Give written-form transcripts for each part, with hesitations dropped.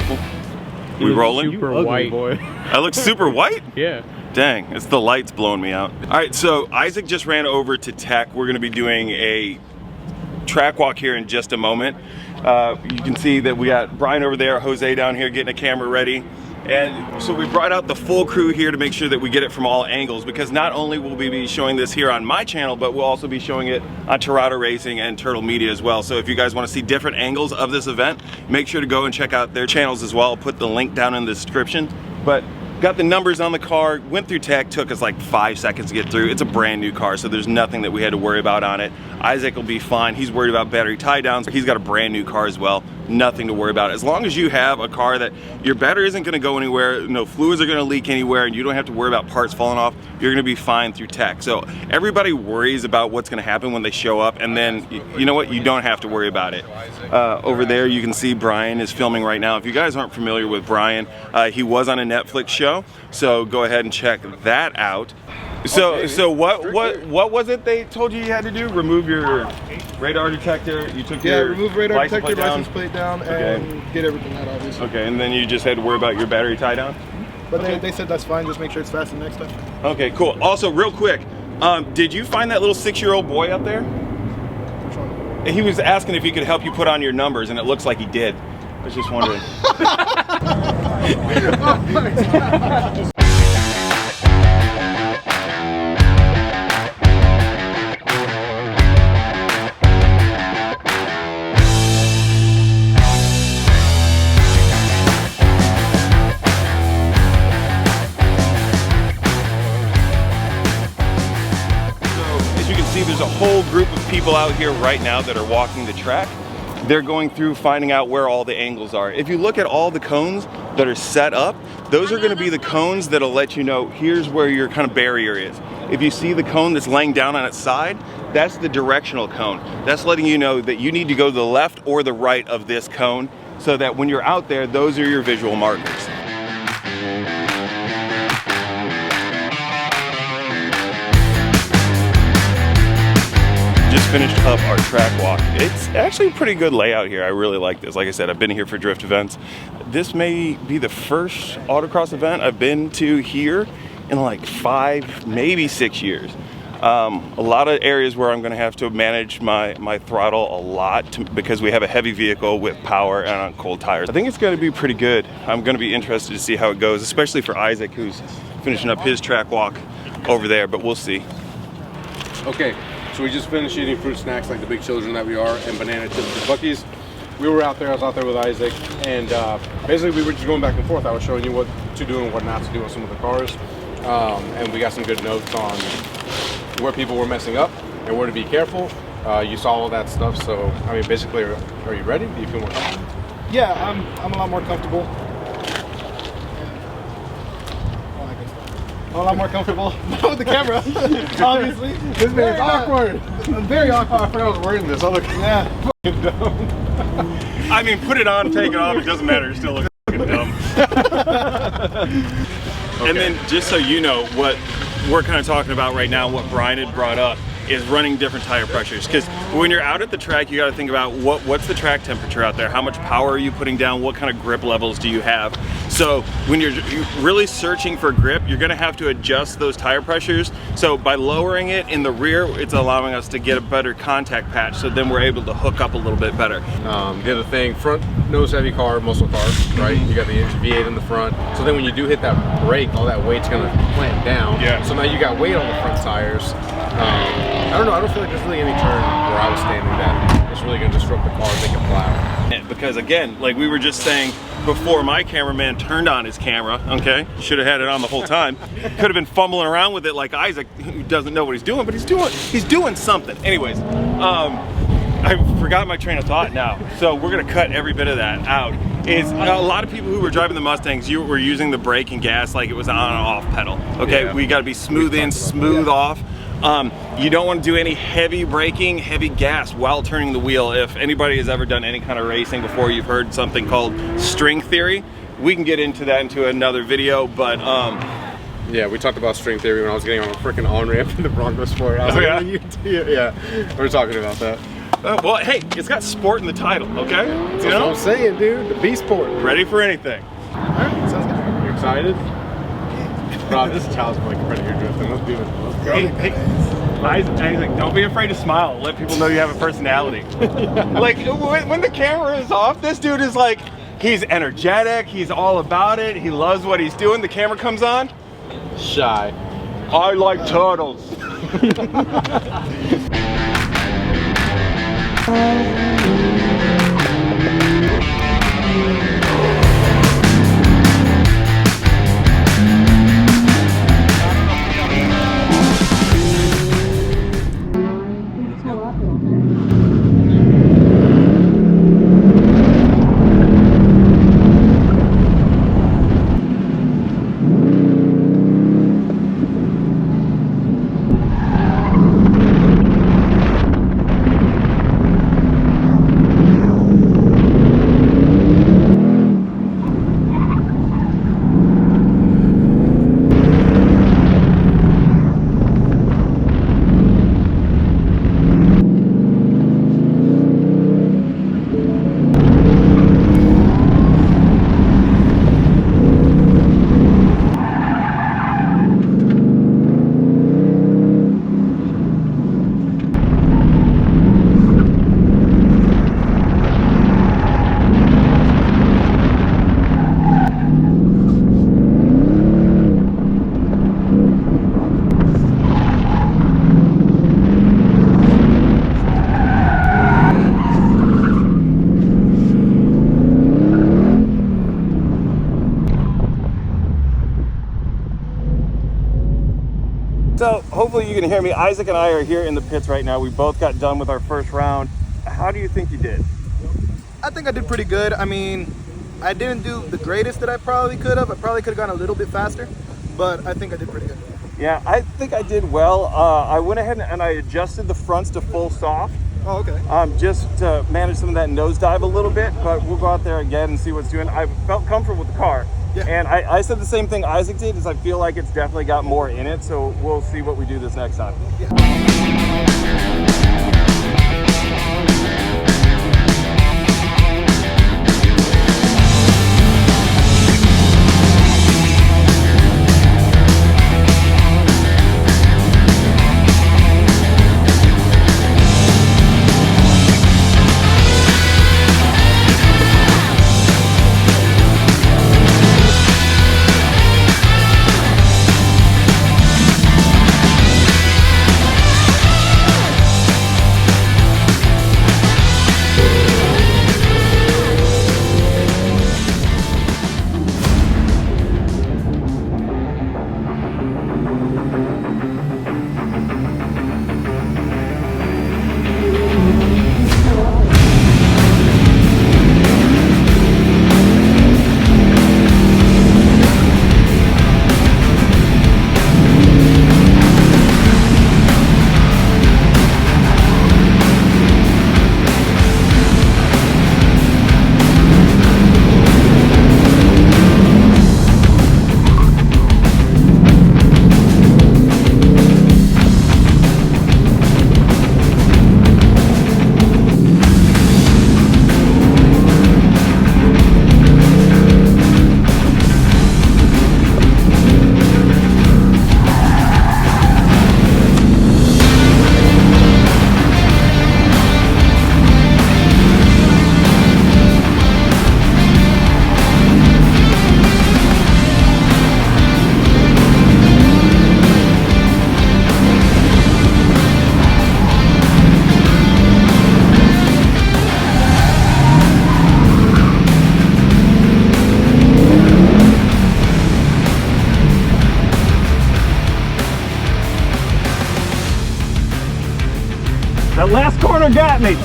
beautiful? We rolling? Super white. Boy. I look super white? Yeah. Dang, it's the lights blowing me out. All right, so Isaac just ran over to Tech. We're gonna be doing a track walk here in just a moment. You can see that we got Brian over there, Jose down here getting a camera ready. And so we brought out the full crew here to make sure that we get it from all angles, because not only will we be showing this here on my channel, but we'll also be showing it on Torado Racing and Turtle Media as well. So if you guys want to see different angles of this event, make sure to go and check out their channels as well. I'll put the link down in the description. But got the numbers on the car, went through Tech, took us like 5 seconds to get through. It's a brand new car, so there's nothing that we had to worry about on it. Isaac will be fine. He's worried about battery tie downs. He's got a brand new car as well. Nothing to worry about. As long as you have a car that your battery isn't gonna go anywhere, no fluids are gonna leak anywhere, and you don't have to worry about parts falling off, you're gonna be fine through Tech. So everybody worries about what's gonna happen when they show up, and then you know what? You don't have to worry about it. Over there you can see Brian is filming right now. If you guys aren't familiar with Brian, he was on a Netflix show, so go ahead and check that out. So what was it they told you had to do? Remove your radar detector. You took your remove radar license detector, plate down. license plate down, and get everything out, obviously. Okay, and then you just had to worry about your battery tie down? But they said that's fine, just make sure it's faster next time. Okay, cool. Also, real quick, did you find that little 6-year-old boy up there? Which one? He was asking if he could help you put on your numbers, and it looks like he did. I was just wondering. Oh my God. There's a whole group of people out here right now that are walking the track. They're going through finding out where all the angles are. If you look at all the cones that are set up, those are going to be the cones that'll let you know here's where your kind of barrier is. If you see the cone that's laying down on its side, that's the directional cone. That's letting you know that you need to go to the left or the right of this cone, so that when you're out there, those are your visual markers. Just finished up our track walk. It's actually a pretty good layout here. I really like this. Like I said, I've been here for drift events. This may be the first autocross event I've been to here in like 5, maybe 6 years. A lot of areas where I'm gonna have to manage my throttle a lot because we have a heavy vehicle with power and on cold tires. I think it's gonna be pretty good. I'm gonna be interested to see how it goes, especially for Isaac, who's finishing up his track walk over there, but we'll see. Okay. So we just finished eating fruit snacks like the big children that we are, and banana chips and Buc-ee's. We were out there, I was out there with Isaac, and basically we were just going back and forth. I was showing you what to do and what not to do on some of the cars. And we got some good notes on where people were messing up and where to be careful. You saw all that stuff, so I mean, basically, are you ready? Do you feel more comfortable? Yeah, I'm a lot more comfortable. I'm a lot more comfortable with the camera, obviously. This man is awkward. I'm very awkward. I forgot I was wearing this. I look fucking dumb. I mean, put it on, take it off, it doesn't matter. You still look fucking dumb. Okay. And then, just so you know, what we're kind of talking about right now, what Brian had brought up, is running different tire pressures, because when you're out at the track, you got to think about what's the track temperature out there, how much power are you putting down, what kind of grip levels do you have. So when you're really searching for grip, you're going to have to adjust those tire pressures. So by lowering it in the rear, it's allowing us to get a better contact patch, so then we're able to hook up a little bit better. The other thing, front nose heavy car, muscle car, right? You got the V8 in the front, so then when you do hit that brake, all that weight's going to clamp down. Yeah. So now you got weight on the front tires. I don't know, I don't feel like there's really any turn where I was standing that it's really going to disrupt the car and make it plow. Because again, like we were just saying before my cameraman turned on his camera, okay? Should have had it on the whole time. Could have been fumbling around with it like Isaac, who doesn't know what he's doing, but he's doing something. Anyways, I forgot my train of thought now. So we're gonna cut every bit of that out. Is a lot of people who were driving the Mustangs, you were using the brake and gas like it was on and off pedal. Okay, yeah. We gotta be smooth in, smooth off. You don't want to do any heavy braking, heavy gas while turning the wheel. If anybody has ever done any kind of racing before, you've heard something called string theory. We can get into that into another video, but yeah, we talked about string theory when I was getting on a freaking on-ramp in the Bronco Sport. I was oh, like, yeah? yeah, we were talking about that. Well, hey, it's got sport in the title, okay? That's what I'm saying, dude. The B Sport. Ready for anything. Alright, sounds good. You excited? Bro, this is child's play compared to your drifting. Let's do it. Let's go. Hey, Isaac, don't be afraid to smile. Let people know you have a personality. Like, when the camera is off, this dude is like, he's energetic, he's all about it, he loves what he's doing. The camera comes on. Shy. I like turtles. So hopefully you can hear me. Isaac and I are here in the pits right now. We both got done with our first round. How do you think you did? I think I did pretty good. I mean, I didn't do the greatest that I probably could have. I probably could have gone a little bit faster, but I think I did pretty good. Yeah, I think I did well. I went ahead and I adjusted the fronts to full soft. Oh, okay. Just to manage some of that nosedive a little bit, but we'll go out there again and see what's doing. I felt comfortable with the car. Yeah. And I said the same thing Isaac did, is I feel like it's definitely got more in it, so we'll see what we do this next time. That last corner got me. So,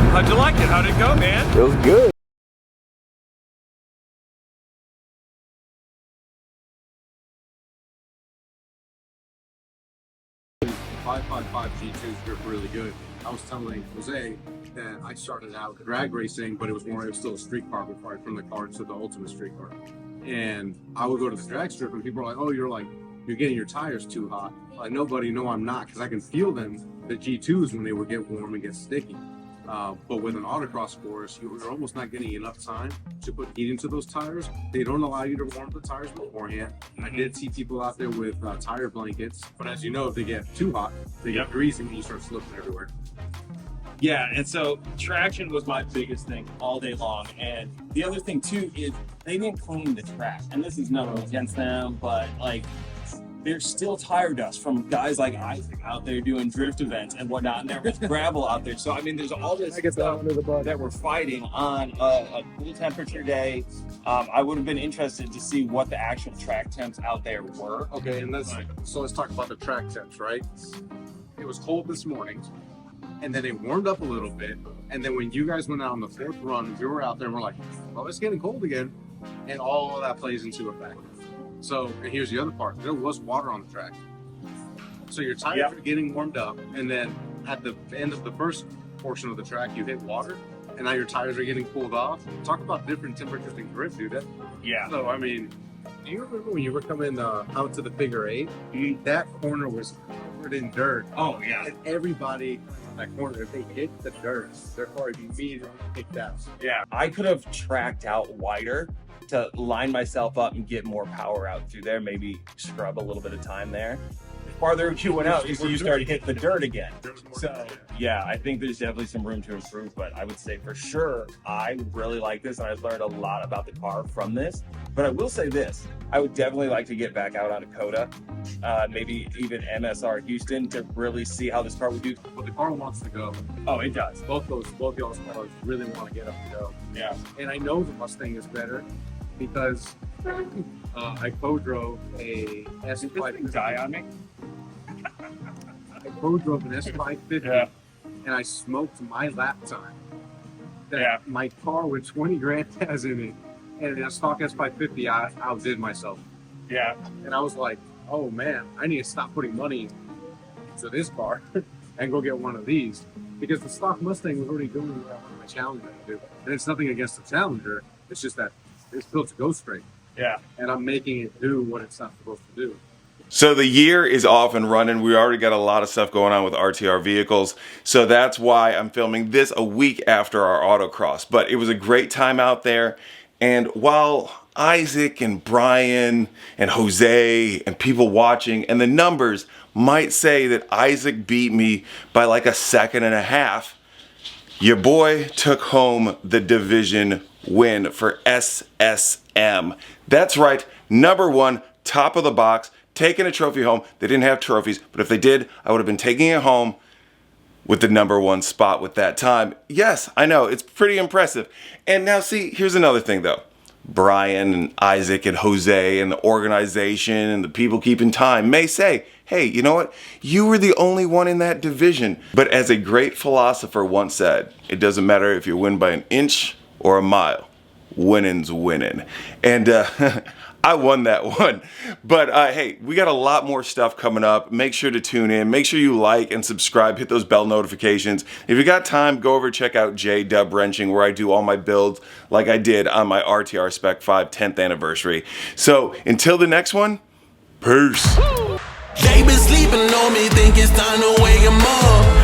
how'd you like it? How'd it go, man? It was good. The 555 G2s grip really good. I was telling Jose that I started out drag racing, but it was still a street car before I turned the car to the ultimate street car. And I would go to the drag strip and people are like, oh, you're getting your tires too hot. Like, nobody, no, I'm not, because I can feel them, the G2s, when they would get warm and get sticky. But with an autocross course, you're almost not getting enough time to put heat into those tires. They don't allow you to warm the tires beforehand. I did see people out there with tire blankets, but as you know, if they get too hot, they get greasy and you start slipping everywhere. Yeah, and so traction was my biggest thing all day long. And the other thing too is they didn't clean the track. And this is nothing against them, but like there's still tire dust from guys like Isaac out there doing drift events and whatnot. And there was gravel out there. So I mean, there's all this stuff that we're fighting on a cool temperature day. I would have been interested to see what the actual track temps out there were. Okay, and let's talk about the track temps, right? It was cold this morning, and then it warmed up a little bit, and then when you guys went out on the fourth run, you were out there and we're like, well, it's getting cold again, and all of that plays into effect. So, and here's the other part, there was water on the track. So your tires are getting warmed up, and then at the end of the first portion of the track, you hit water, and now your tires are getting cooled off. Talk about different temperatures in drift, dude. So, I mean, do you remember when you were coming out to the figure 8? That corner was covered in dirt. Oh, yeah. And everybody on that corner, if they hit the dirt, their car would immediately kicked out. Yeah. I could have tracked out wider to line myself up and get more power out through there, maybe scrub a little bit of time there. The farther you went out, you started hitting the dirt again. So, yeah, I think there's definitely some room to improve, but I would say for sure, I really like this, and I've learned a lot about the car from this. But I will say this, I would definitely like to get back out on Dakota, maybe even MSR Houston, to really see how this car would do. But the car wants to go. Oh, it does. Both y'all's cars really want to get up and go. Yeah. And I know the Mustang is better because I co-drove a S550. Die on me? I co-drove an S550 and I smoked my lap time. That my car with 20 grand has in it, and in a stock S550, I outdid myself. Yeah. And I was like, oh man, I need to stop putting money into this car and go get one of these, because the stock Mustang was already doing what I wanted my Challenger to do. And it's nothing against the Challenger, it's just that it's built to go straight. Yeah. And I'm making it do what it's not supposed to do. So the year is off and running. We already got a lot of stuff going on with RTR vehicles. So that's why I'm filming this a week after our autocross. But it was a great time out there. And while Isaac and Brian and Jose and people watching and the numbers might say that Isaac beat me by like a second and a half, your boy took home the division win for SSM. That's right, number one, top of the box, taking a trophy home. They didn't have trophies, but if they did, I would have been taking it home with the number one spot with that time. Yes, I know, it's pretty impressive. And now see, here's another thing though. Brian and Isaac and Jose and the organization and the people keeping time may say, hey, you know what? You were the only one in that division. But as a great philosopher once said, it doesn't matter if you win by an inch or a mile. Winning's winning. And I won that one. But hey, we got a lot more stuff coming up. Make sure to tune in. Make sure you like and subscribe. Hit those bell notifications. If you got time, go over check out J-Dub Wrenching, where I do all my builds like I did on my RTR Spec 5 10th anniversary. So until the next one, peace. They been sleeping on me, think it's time to wake 'em up.